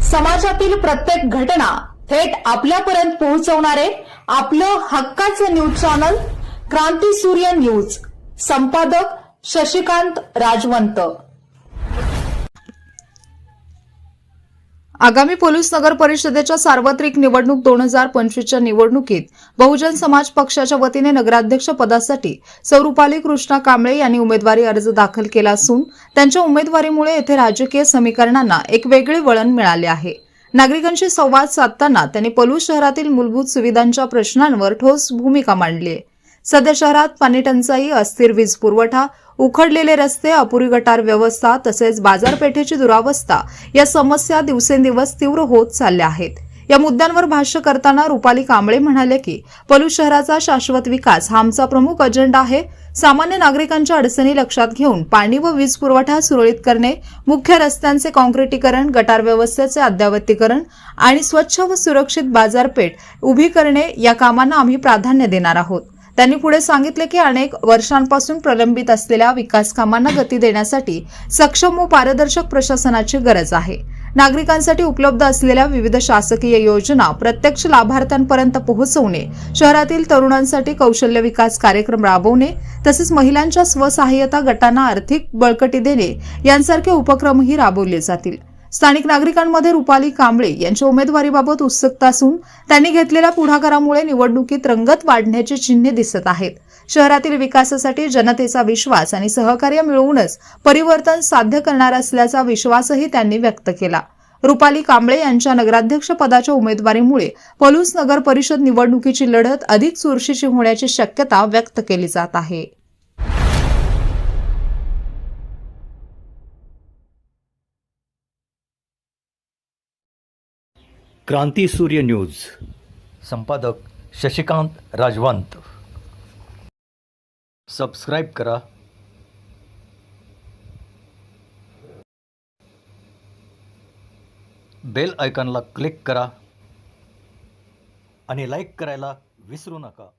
समाजातील प्रत्येक घटना थेट आपल्यापर्यंत पोहोचवणारे आपलं हक्काचं न्यूज चॅनल क्रांती सूर्य न्यूज. संपादक शशिकांत राजवंत. आगामी पोलीस नगर परिषदेच्या सार्वत्रिक निवडणूक 2025च्या निवडणुकीत बहुजन समाज पक्षाच्या वतीने नगराध्यक्ष पदासाठी सौ रुपाली कृष्णा कांबळे यांनी उमेदवारी अर्ज दाखल केला असून त्यांच्या उमेदवारीमुळे येथे राजकीय समीकरणांना एक वेगळे वळण मिळाले आहे. नागरिकांशी संवाद साधताना त्यांनी पलूस शहरातील मूलभूत सुविधांच्या प्रश्नांवर ठोस भूमिका मांडली आहे. सध्या शहरात पाणी टंचाई, अस्थिर वीज पुरवठा, उखडलेले रस्ते, अपुरी गटार व्यवस्था तसेच बाजारपेठेची दुरावस्था या समस्या दिवसेंदिवस तीव्र होत चालल्या आहेत. या मुद्द्यांवर भाष्य करताना रुपाली कांबळे म्हणाले की पलूस शहराचा शाश्वत विकास हा आमचा प्रमुख अजेंडा आहे. सामान्य नागरिकांच्या अडचणी लक्षात घेऊन पाणी व वीज पुरवठा सुरळीत करणे, मुख्य रस्त्यांचे काँक्रिटीकरण, गटार व्यवस्थेचे अद्ययावतीकरण आणि स्वच्छ व सुरक्षित बाजारपेठ उभी करणे या कामांना आम्ही प्राधान्य देणार आहोत. त्यांनी पुढे सांगितले की अनेक वर्षांपासून प्रलंबित असलेल्या विकास कामांना गती देण्यासाठी सक्षम व पारदर्शक प्रशासनाची गरज आहे. नागरिकांसाठी उपलब्ध असलेल्या विविध शासकीय योजना प्रत्यक्ष लाभार्थ्यांपर्यंत पोहोचवणे, शहरातील तरुणांसाठी कौशल्य विकास कार्यक्रम राबवणे तसेच महिलांच्या स्वसहाय्यता गटांना आर्थिक बळकटी देणे यांसारखे उपक्रमही राबवले जातील. स्थानिक नागरिकांमध्ये रुपाली कांबळे यांच्या उमेदवारीबाबत उत्सुकता असून त्यांनी घेतलेल्या पुढाकारामुळे निवडणुकीत रंगत वाढण्याची चिन्हे दिसत आहेत. शहरातील विकासासाठी जनतेचा विश्वास आणि सहकार्य मिळवूनच परिवर्तन साध्य करणार असल्याचा विश्वासही त्यांनी व्यक्त केला. रुपाली कांबळे यांच्या नगराध्यक्ष पदाच्या उमेदवारीमुळे पलूस नगर परिषद निवडणुकीची लढत अधिक चुरशीची होण्याची शक्यता व्यक्त केली जात आहे. क्रांती सूर्य न्यूज. संपादक शशिकांत राजवंत. सबस्क्राईब करा, बेल आयकॉनला क्लिक करा आणि लाईक करायला विसरू नका.